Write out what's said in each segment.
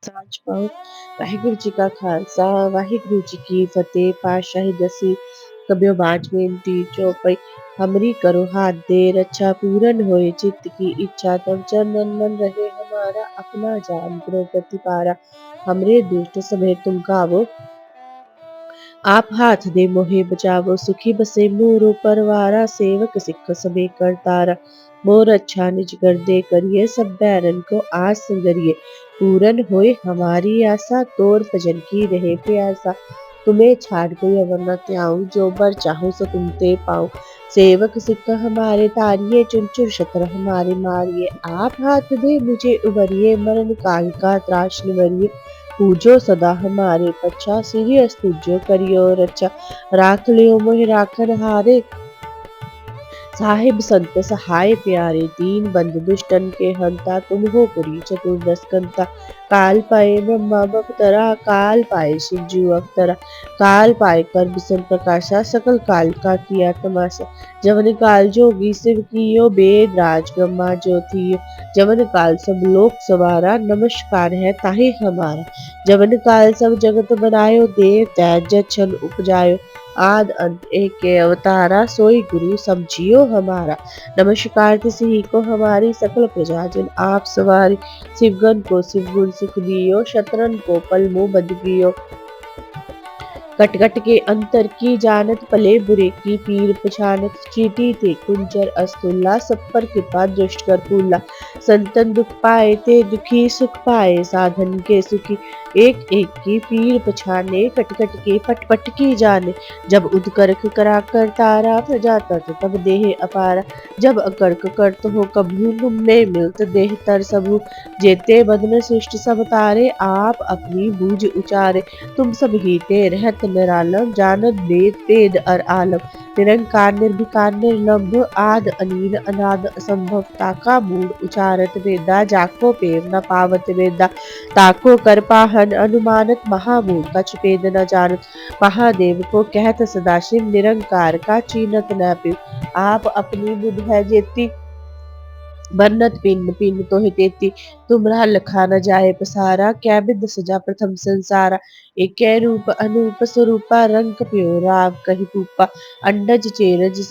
ਸਾਂਝ ਪਾਓ। ਵਾਹਿਗੁਰੂ ਜੀ ਕਾ ਖਾਲਸਾ ਵਾਹਿਗੁਰੂ जी की फतेह। पातशाही दसी कबियो बाज बेनती चौपई। हमरी करो हाथ दे रक्षा पूरन होए चित्त की इच्छा तब चरणन मन रहे हमारा अपना जान करो प्रतिपारा। हमरे दुष्ट समय तुम गावो आप हाथ दे मोहे बचावो। सुखी बसे मोरो परवारा सेवक सिख सबे करतारा। मोर अच्छा निज कर दे करिए सब बैरन को आस संगरिए। पूरन होए हमारी आशा तोर भजन की रहे प्यासा। तुम्हें छाड़ कोई अवर न त्याऊं जो बर चाहूं सो तुम ते पाऊं। सेवक सिख हमारे तारिये चुन चुन शत्र हमारे मारिए। आप हाथ दे मुझे उबरिए मरण काल का त्राश निवरिए। पूजो सदा हमारे पच्छा सीरियस तुझो करियो रक्षा। राख लियो मोहि राखन हारे साहिब संत सहाय प्यारे। दीन बंधु दुष्टन के हंता तुम हो पुरी चतुर्दश कंता। काल पाए ब्रह्मा बख्तरा काल पाए शिव जू अख्तरा। काल पाए कर बिसन प्रकाशा सकल काल का किया तमाशा। जवन काल जोगी शिव कियो वेद राज ब्रह्मा ज्योतियो। जवन काल सब लोक सवारा नमस्कार है ताहि हमारा। जवन काल सब जगत बनायो देव त्याज छन उपजायो। आद अंत एक के अवतारा सोई गुरु समझियो हमारा। नमस्कार तिसही को हमारी सकल प्रजाजन आप सवारी। शिवगन को शिव गुण सुख दियो शत्रन को पल मुँह बद गियो। कट कट के अंतर की जानत पले बुरे की पीर पछानत। चीटी ते कुंजर अस्तुल्ला सब पर कृपा दुष्ट कर फूला। संतन दुख पाए ते दुखी सुख पाए साधन के सुखी। एक एक की पीर पछाने कट कट के पट पट की जाने। जब उदकर्क करा कर तारा प्रजा तत तब देह अपारा। जब अकर्क करत हो कभू तुमने मिलत देह तर सबू। जेते बदन सृष्टि सब तारे आप अपनी बूझ उचारे। तुम सब ही ते रहत निरालम जानत वेद वेद अर आलम। निरंकार निर्विकार निर्लंब आद अनील अनाद असंभव। ताका मूड उचारत वेदा जाको पेव न पावत वेदा। ताको कर पाहन अनुमानत महामूढ़ कछ पेद न जानत। महादेव को कहत सदाशिव निरंकार का चीनत न पिव। आप अपनी बुध है जेती बन्नत पिन पिन तोहि तेती। तुमरा लखा न जाए पसारा क्या बिद सजा प्रथम संसारा। एकै रूप अनूप स्वरूपा रंग कपियो राव कहि रूपा। अंडज चेरज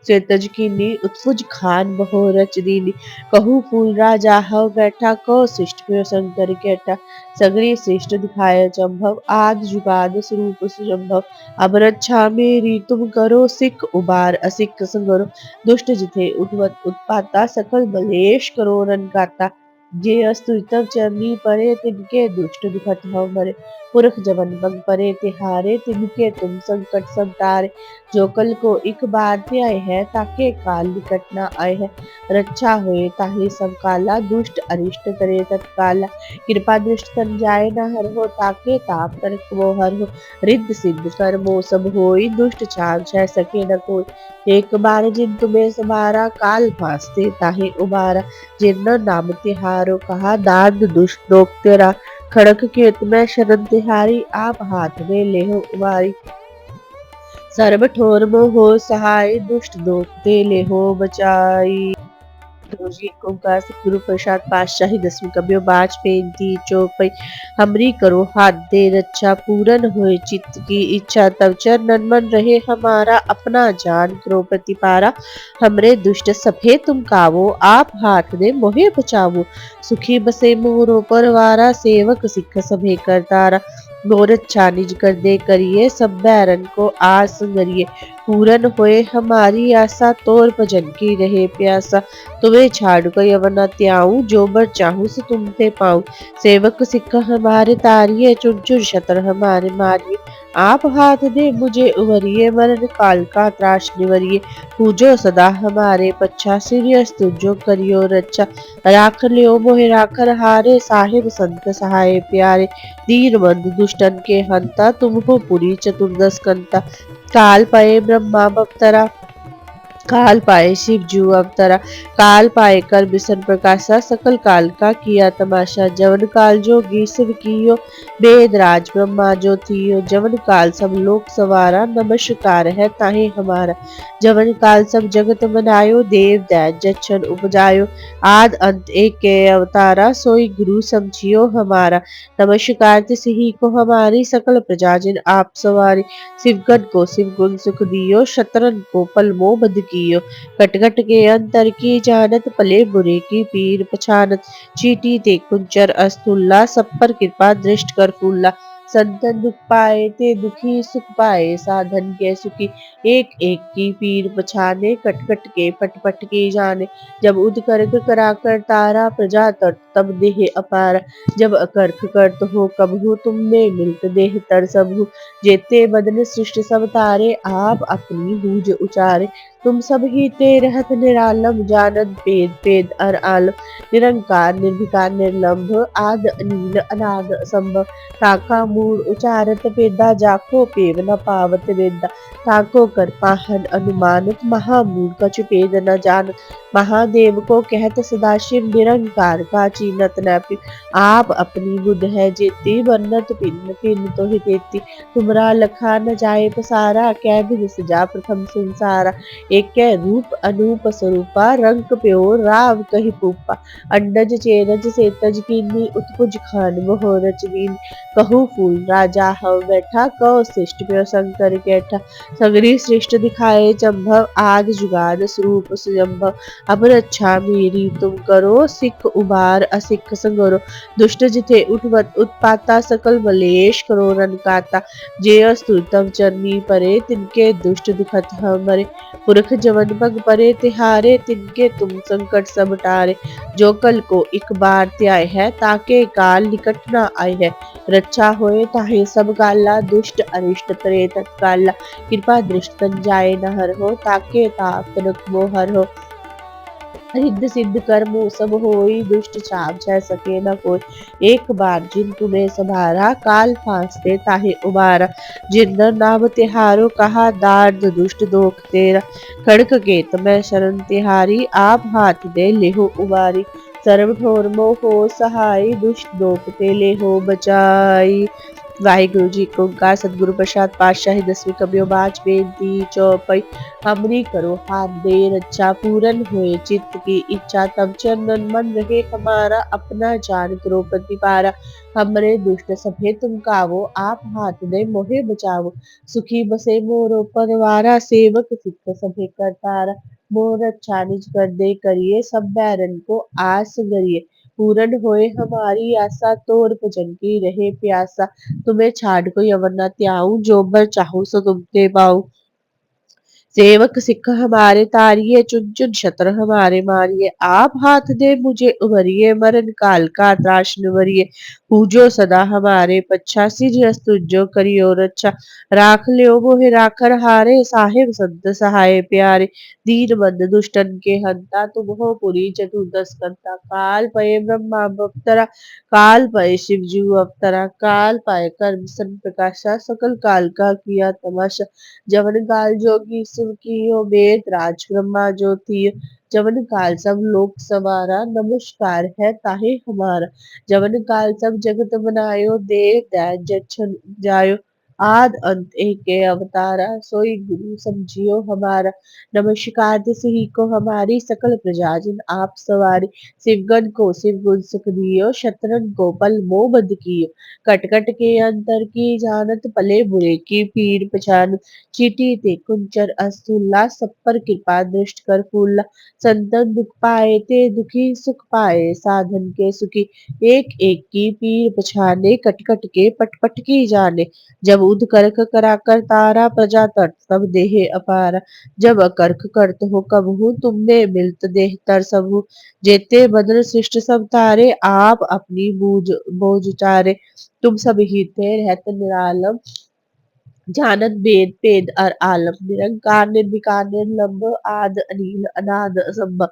सेतज कीनी उत्फुज खान बहो रच दीनी। कहू फूल राजा हव बैठा कहो शिष्ट प्रिय शंकर कैटा। सगरी शिष्ट दिखाय चंभव आद जुगाद स्वरूप सुजंभव। अब रक्षा मेरी तुम करो सिख उबार असिक संगरो। दुष्ट जिथे उठवत उत्पाता सकल मलेश करो रन गाता। जे अस्तु तब चरनी परे तिनके दुष्ट दुखत हव मरे। पुरख जवन बन परे तिहारे तिनके तुम संकट सब टारे। जो कल को इक बार त्याय है ताके काल निकट न आए है। रक्षा होए ताहि सब काला दुष्ट अरिष्ट करे तत्काला। कृपा दृष्ट तन जाए न हर हो ताके ताप तर्क वो हर हो। रिद्ध सिद्ध कर्मो सब होई दुष्ट छाव छह सके न कोई। एक बार जिन तुम्हें समारा काल फांसते ताहे उबारा। जिन नाम तिहारो कहा दाद दुष्ट लोक तेरा। खड़क खेत में शरण तिहारी आप हाथ में लेहो उबारी। सर्व ठोर मोह सहाय दुष्ट दोख ते लेहो बचाई। गुरुजी एक ओंकार सतगुरु प्रसाद पातशाही दसवीं कबियो बाज पेंती चौपई। हमरी करो हाथ दे रक्षा पूरन होए चित्त की इच्छा तब चरणन मन रहे हमारा अपना जान करो प्रतिपारा। हमरे दुष्ट सभे तुम कावो आप हाथ दे मोहे बचावो। सुखी बसे मोरो परवारा सेवक सिख सभे करतारा। मोर अच्छा निज कर दे करिए सब बैरन को आस संगरिए। पूरन होए हमारी आशा तोर भजन की रहे प्यासा। तुम्हें छाड़ कोई अवर न त्याऊं जो बर चाहूं सो तुम ते पाऊं। सेवक सिख हमारे तारिये चुन चुन शत्र हमारे मारिए। आप हाथ दे मुझे उबरिए मरण काल का त्रास निवरिए। पूजो सदा हमारे पच्छा सीरियस तुझो करियो रक्षा। राख लियो मोहि राखन हारे साहिब संत सहाय प्यारे। दीन बंधु दुष्टन के हंता तुम हो पुरी चतुर्दश कंता। काल पये ब्रह्मा बख्तरा काल पाए शिव जू अवतरा, काल पाए कर बिसन प्रकाशा, सकल काल का किया तमाशा। जवन काल जोगी शिव कियो, वेद राज ब्रह्मा जो थियो। जवन काल सब लोक सवारा, नमस्कार है ताहे हमारा। जवन काल सब जगत बनायो, देव दैत जच्छन उपजायो। आद अंत एक के अवतारा, सोई गुरु समझियो हमारा। नमस्कार तिसही को हमारी, सकल प्रजा जिन आप सवारी। शिवगण को शिव गुण सुख दियो, शतरन को पल मोह बध कियो। कटकट के अंतर की जानत, पले बुरे की पीर पछानत। चीटी ते कुंचर अस्तुल्ला, सब पर कृपा दृष्ट कर फूला। संतन दुख पाए ते दुखी, सुख पाए साधन के सुखी। एक एक की पीर पछाने, कटकट के पट पट की जाने। जब उद करक करा कर तारा, प्रजा तर तब देह अपारा। जब अकर्क करत हो कबहू, तुमने मिलत देह तर सबहु। जेते बदन सृष्ट सब तारे, आप अपनी बूझ उचारे। तुम सब ही ते रहत निरालम, जानत भेद भेद अर आलम। निरंकार निर्विकार निर्लंभ, आद अनील अनाद असंभव। ताका मूड उचारत पेदा, जाको पेव न पावत वेदा। ताको कर पाहन अनुमानत, महामूड कछु पेद न जानत। महादेव को कहत सदाशिव, निरंकार का चीनत न पिव। आप अपनी बुध है जेती, बन्नत पिन पिन तो ही देती। तुमरा लखा न जाए पसारा, कै बिन सजा प्रथम संसारा। एक कै रूप अनूप स्वरूपा, रंग प्यो राव कही पूपा। अंडज चेरज से तज कीनी, उत्पुज खान मोह रच दीन। कहू फूल राजा हव बैठा, कौ शिष्ट प्यो शंकर कैठा। सगरी सृष्ट दिखाए चंभव, आद जुगाद स्वरूप सुजम्भव। अब रक्षा मेरी तुम करो, सिख उबार असिख संगरो। दुष्ट जिथे उठवत उत्पाता, सकल मलेश करो रन काता। जे अस्तु तव चरनी परे, तिनके दुष्ट दुखत हमरे। पुरख जवन पग परे तिहारे, तिनके तुम संकट सब टारे। जो कल को एक बार त्याय है, ताके काल निकट न आए है। रक्षा होए ताहे सब काला, दुष्ट अरिष्ट तरे तत्काला। कृपा दृष्ट तन जाए न हर हो, ताके ताप तनक मोह हर हो। रिद्ध सिद्ध कर्म सब होई, दुष्ट छाप छह सके न कोई। एक बार जिन तुम्हें संभारा, काल फांसते ताहे उबारा। जिन नाम तिहारो कहा, दार्द दुष्ट दोख तेरा। खड़क केत मैं शरण तिहारी, आप हाथ दे लेहो उबारी। सर्व ठोर मोह हो सहाय, दुष्ट दोख ते लेहो बचाई। वाहिगुरु जी को ओंकार सतगुरु प्रसाद पातशाही 10वीं कबियो बाच बेनती चौपई। हमरी करो हाथ दे रक्षा, पूरन हुए चित्त की इच्छा। तब चंदन मन रहे हमारा, अपना जान करो प्रतिपारा। हमरे दुष्ट सभे तुम कावो, आप हाथ दे मोहे बचावो। सुखी बसे मोरो परवारा, सेवक सिख सभे करतारा। मोर रक्षा निज कर दे करिए, सब बैरन को आस गरिए। पूरन होए हमारी आशा, तोर भजन की रहे प्यासा। तुम्हें छाड़ कोई अवर न त्याऊं, जो बर चाहूं सो तुम ते पाऊं। सेवक सिख हमारे तारिये, चुन चुन शत्र हमारे मारिये। आप हाथ दे मुझे उभरिये, मरण काल का त्रास निवरिये। पूजो सदा हमारे पच्छा, सिज तुझो करियो रक्षा। राख लियो मोहि राखर हारे, साहिब संत सहाय प्यारे। दीन बंद दुष्टन के हंता, तुम हो पुरी चतुर्दश कंता। काल पये ब्रह्मा बप्तरा, काल पये शिव जू अवतरा। काल पाए कर्म सन प्रकाशा, सकल काल का किया तमाशा। जवन काल जोगी शिव कियो, वेद राज ब्रह्मा जो थियो। जवन काल सब लोक सवारा, नमस्कार है ताहे हमारा। जवन काल सब जगत बनायो, देव दैत जच्छन जायो। आद अंत एक के अवतारा, सोई गुरु समझियो हमारा। नमस्कार तिसही को हमारी, सकल प्रजा जिन आप सवारी। शिवगण को शिव गुण सुख दियो, शतरन को पल मोह बध कियो। कटकट के अंतर की जानत, पले बुरे की पीर पछान। चीटी ते कुंचर अस्तुल्ला, सब पर कृपा दृष्ट कर फूला। संतन दुख पाए ते दुखी, सुख पाए साधन के सुखी। एक एक की पीर पछाने, कटकट के पट पट की जाने। जब उद करक करा कर तारा, प्रजा तट तब देह अपारा। जब अकर्क करत हो कबहू, तुमने मिलत देह तर सबहु। जेते बदन सृष्ट सब तारे, आप अपनी बूझ बोझ उचारे। तुम सब ही थे रहत निरालम, जानत वेद पेद और आलम निरंकार निर्विकार निर्लंब आद अनिल अनाद असंभ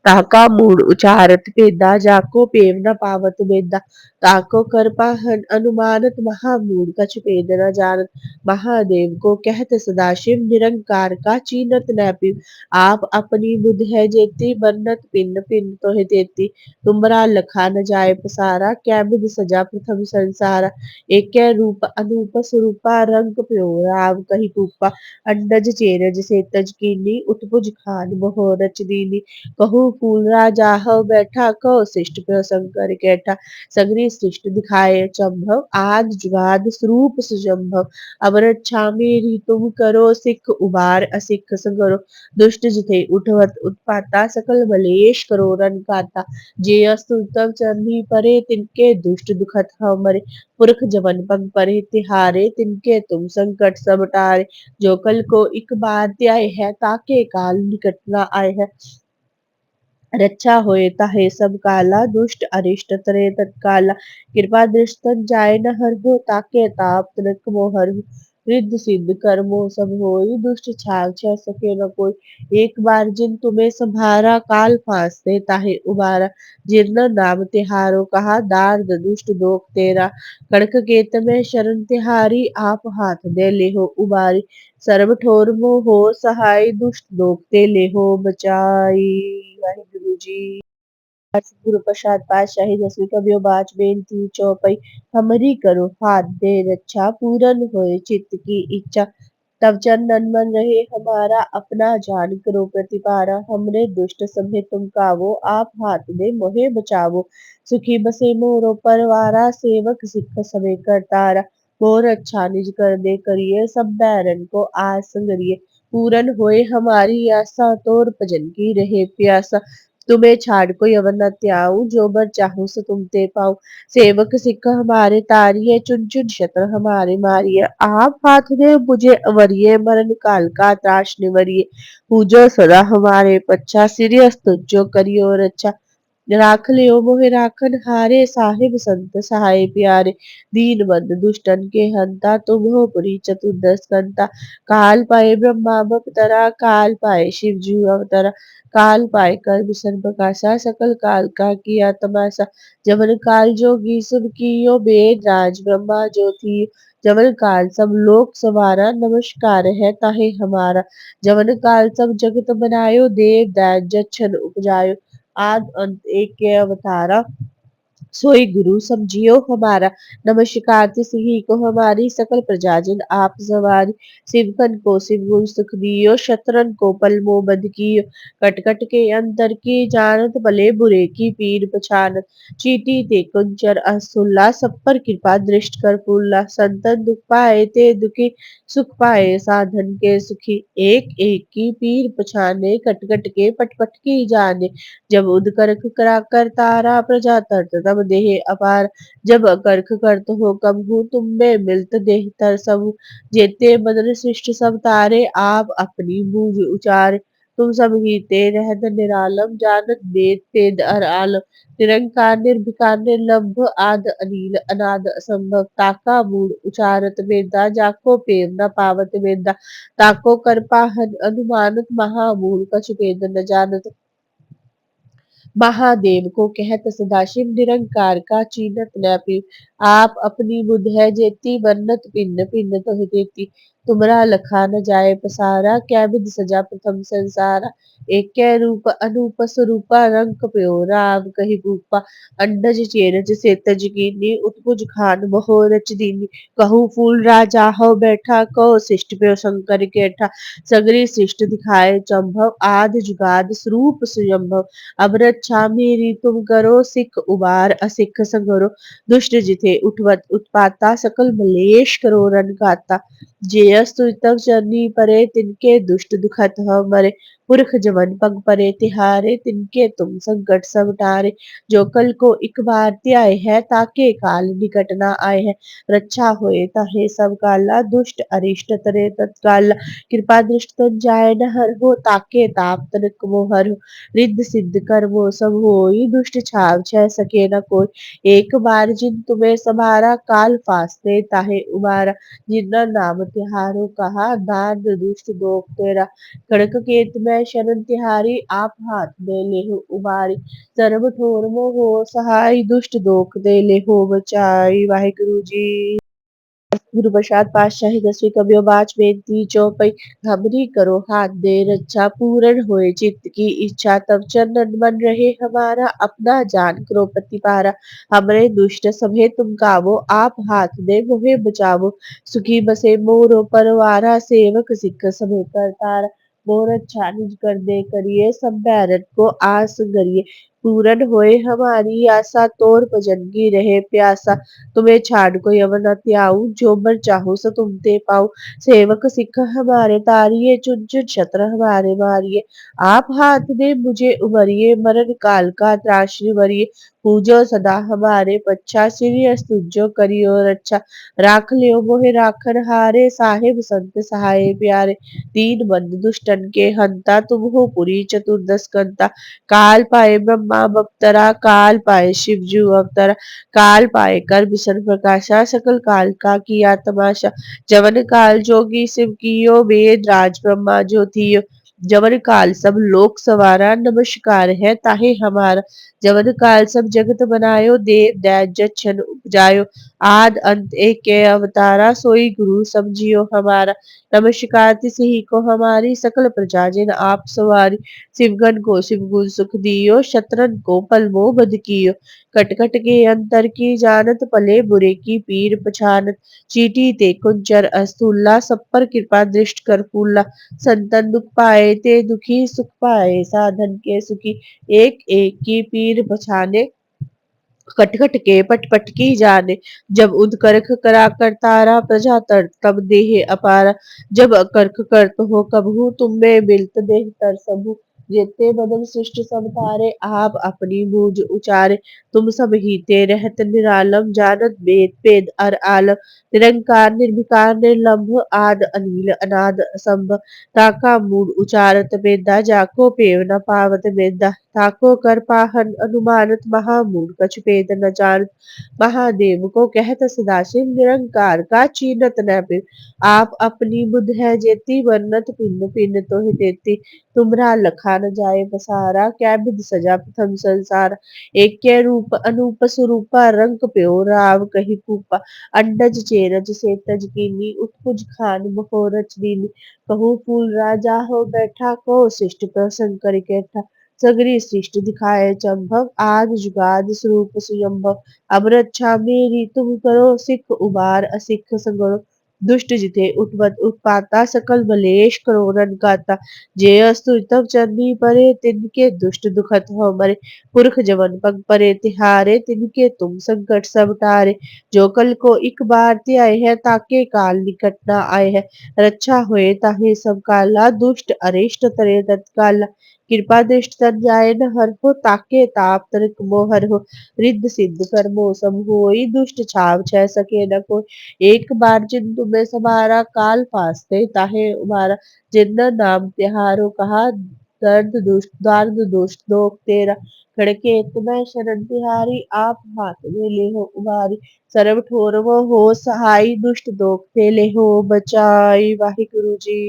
ताका मूड उचारत पेदा जाको पेव न पावत वेदा ताको कर पाहन अनुमानत महामूड कछ पेद न जानत महादेव को कहत सदाशिव निरंकार का चीनत न पिव आप अपनी बुध है जेती बन्नत पिन पिन तो है तेती तुमरा लखा न जाय पसारा क्या बिद सजा प्रथम संसारा एक रूप अनूप स्वरूपा रंग प्योराव कही कूपा अंडज चेरज से तज कीनी उत्पुज खान मोह रच दीनी कहू फूल राजा हव बैठा कहो शिष्ट प्यो शंकर कैठा सगरी सृष्ट दिखाए चंभव आद जुगाद स्वरूप सुजम्भव अमृत छामेरी तुम करो सिख उबार असिख संगरो दुष्ट जिथे उठवत उत्पाता सकल मलेश करो रन काता जे अस्तुतम चरनी परे तिनके दुष्ट दुखत हव मरे पुरख जवन पग परे तिहारे तिनके तुम संकट सब टारे जो कल को इक बार त्याय है ताके काल निकट न आए है रक्षा होए ताहे सब काला दुष्ट अरिष्ट तरे तत्काला कृपा दृष्टन जाय न हर हो ताके ताप तनक मोहर रिद्ध सिद्ध कर्मो सब होई दुष्ट छाग छ सके न कोई एक बार जिन तुम्हें संभारा काल फांसते ताहे उबारा जिन नाम तिहारो कहा दार्द दुष्ट दोख तेरा कड़क केत में शरण तिहारी आप हाथ दे ले हो उबारी सर्व ठोर मो हो सहाय दुष्ट दोख ते ले हो बचाई वाहिगुरु जी गुरु प्रसाद पातशाही दसवीं कबियो बाच बेनती चौपई हमरी करो हाथ दे रक्षा पूरन होए चित्त की इच्छा तब चंदन मन रहे हमारा अपना जान करो प्रतिपारा हमरे दुष्ट सभे तुम कावो आप हाथ दे मोहे बचावो सुखी बसे मोरो परवारा सेवक सिख सभे करतारा मोर अच्छा निज कर दे करिए सब बैरन को आस संगरिए पूरन होए हमारी आशा तोर भजन की रहे प्यासा तुम्हें छाड़ कोई अवर न त्याऊं जो बर चाहूं सो तुम ते पाऊं सेवक सिख हमारे तारिये चुन चुन शत्र हमारे मारिये आप हाथ दे मुझे अवरिये मरण काल का त्रास निवरिये पूजो सदा हमारे पच्छा सिरियस तुझो करियो रक्षा राख लियो मोहि राखन हारे साहिब संत सहाय प्यारे दीन बंद दुष्टन के हंता तुम हो पुरी चतुर्दश कंता काल पाए ब्रह्मा बपतरा काल पाए शिव जी अवतरा काल पाए कर विसन प्रकाशा सकल काल का किया तमाशा जवन काल जोगी सुन कियो बेद राज ब्रह्मा ज्योति जवन काल सब लोक सवारा नमस्कार है ताहे हमारा जवन काल सब जगत बनायो देव दाज जछन उपजायो आद अंत एक के अवतारा सोई गुरु समझियो हमारा नमस्कार तिसही को हमारी सकल प्रजाजन आप सवारी सिवकन को सिव गुण सुख दियो शत्रन को पल मोह बद कियो कट कट के अंतर की जानत भले बुरे की पीर पछानत चीटी ते कुंचर असुल्ला सब पर कृपा दृष्ट कर फूला संतन दुख पाए ते दुखी सुख पाए साधन के सुखी एक एक की पीर पछाने कट कट के पट पट की जाने जब उदकर्क करा कर तारा प्रजा तरत तब देह अपार जब अकर्क करत हो कब हूँ तुम में मिलत देह तर सब जेते बदन सृष्ट सब तारे आप अपनी बूझ उचारे तुम सब ही ते रहत निरालम जानत वेद तेद अर आलम निरंकार निर्विकार निर्लंभ आद अनिल अनाद असंभव ताका मूड उचारत वेदा जाको पेव न पावत वेदा ताको कर पाहन अनुमानत महामूल कछु वेद न जानत महादेव को कहत सदाशिव निरंकार का चीनत न पी आप अपनी बुध है जेती बन्नत पिन्न पिन्न तोहि देती तुमरा लखा न जाए पसारा क्या विध सजा प्रथम संसारा एक रूप अनूप स्वरूपा रंग प्यो राव कही भूपा अंडज चेरज से तज कीनी उत्पुज खान बहो रच दीनी कहू फूल राजा हो बैठा कहो शिष्ट प्यो शंकर केठा सगरी सृष्ट दिखाए चंभव आद जुगाद स्वरूप सुयंभव अब रक्षा मेरी तुम करो सिख उबार असिख संगरो दुष्ट जिथे उठवत उत्पाता सकल मलेश करो रन गाता जेयस तुतम चरनी परे तिनके दुष्ट दुखत ह मरे पुरख जवन पग परे तिहारे तिनके तुम संकट सब टारे जो कल को इक बार त्याय है ताके काल निकट न आए है रक्षा होए ताहे सब काला दुष्ट अरिष्ट तरे तत्काला कृपा दृष्ट तन जाय न हर हो ताके ताप तनक मोहर हो रिद्ध सिद्ध कर्मो सब होई दुष्ट छाव छह सके न कोई एक बार जिन तुम्हें संभारा काल फासते ताहे उबारा जिन्ना नाम तिहारो कहा, दान दुष्ट दोख तेरा। कड़क केत में शरण तिहारी, आप हाथ में लेहु उबारी। सर्व ठोर मोह हो सहाय, दुष्ट दोख दे लेहु बचाई। वाहिगुरु जी। गुरु प्रसाद पातशाही दसवीं कबियो बाच बेनती चौपई। हमरी करो हाथ दे रक्षा, पूर्ण होए चित्त की इच्छा। तब चरणन मन रहे हमारा, अपना जान करो प्रतिपारा। हमरे दुष्ट सभे तुम कावो, आप हाथ दे मोहे बचावो। सुखी बसे मोरो परवारा, सेवक सिख सभे करतारा। मोर अच्छा निज कर दे करिए, सब बैरन को आस गरिए। पूरन होए हमारी आशा, तोर भजन की रहे प्यासा। तुम्हें छाड़ कोई अवर न त्याऊं, जो बर चाहो सो तुम ते पाऊं। सेवक सिख हमारे तारिये, चुन चुन शत्र हमारे मारिये। आप हाथ दे मुझे उबरिये, मरण काल का त्रासि वरिये। पूजो सदा हमारे पच्छा, सिरियस तुझो करियो रक्षा। राख लियो मोहे राखन हारे, साहेब संत सहाय प्यारे। दीन बंधु दुष्टन के हंता, तुम हो पुरी चतुर्दश कंता। काल पाए ब्रह्मा बप्तरा, काल पाए शिवजू अवतरा। काल पाए कर बिसन प्रकाशा, सकल काल का किया तमाशा। जवन काल जोगी शिव कियो, वेद राज ब्रह्मा जो थियो। जवन काल सब लोक सवारा, नमस्कार है ताहे हमारा। जवन काल सब जगत बनायो, देव दैज जछन उपजायो। आद अंत एक के अवतारा, सोई गुरु समझियो हमारा। नमस्कार तिसहि को हमारी, सकल प्रजा जिन आप सवारी। शिवगन को शिव गुण सुख दियो, शत्रन को पल मोह बध कियो। कट कट के अंतर की जानत, पले बुरे की पीर पछानत। चीटी ते कुंचर अस्तुल्ला, सब पर कृपा दृष्ट कर फूला। संतन दुख पाए ते दुखी, सुख पाए साधन के सुखी। एक एक की पीर पछाने, कट कट के पट पट की जाने। जब उद करख करा कर तारा, प्रजा तर तब देहे अपारा। जब करख करत हो कबहू, तुम में बिलत देह तर सबू। जेते बदन सृष्टि सब तारे, आप अपनी बूझ उचारे। तुम सब ही ते रहत निरालम, जानत वेद वेद अर आलम। निरंकार निर्विकार निर्लंभ, आद अनिल अनाद असंभ। ताका मूड उचारत बेदा, जाको पेव न पावत बेदा। ताको कर पाहन अनुमानत, महामूड कछ भेद न जानत। महादेव को कहत सदाशिव, निरंकार का चीनत न पिव। आप अपनी बुध है जेती, वर्णत पिंड पिंड तोहि तेती। तुमरा लखा न जाए पसारा, कै बिध सजा प्रथम संसार। एक के रूप अनूप स्वरूपा, रंग प्यो राव कही कूपा। अंडज चेरज से तज कीनी, उत्पुज खान बहोरच दीनी। कहूँ फूल राजा हो बैठा, को शिष्ट प्रसंग कर कैठा। सगरी सृष्टि दिखाए चंभव, आद जुगाद स्वरूप सुयंभव। अब रक्षा मेरी तुम करो, सिख उबार असिख संगरो। दुष्ट जिते उठवत उत्पाता, सकल मलेश करो रन गाता। जे अस्तु तब चंदी परे, तिनके दुष्ट दुखत हो मरे। पुरख जवन पग परे तिहारे, तिनके तुम संकट सब टारे। जो कल को एक बार ते आए है, ताके काल निकट न आए है। रक्षा होए ताहे सब काला, दुष्ट अरिष्ट तरे तत्काला। कृपा दृष्ट तन जाए न हर हो, ताके ताप तरिक मोहर हो। रिद्ध सिद्ध कर्मो सब होई, दुष्ट छाव छह सके न कोई। एक बार जिन तुम्हें समारा, काल फासते ताहे उबारा। जिन नाम तिहारो कहा, दर्द दुष्ट दोख तेरा। खड़के तुम्हें शरण तिहारी, आप हाथ में लेहो उबारी। सर्व ठोरवो हो सहाई, दुष्ट दोख ते लेहो बचाई। वाहिगुरु जी।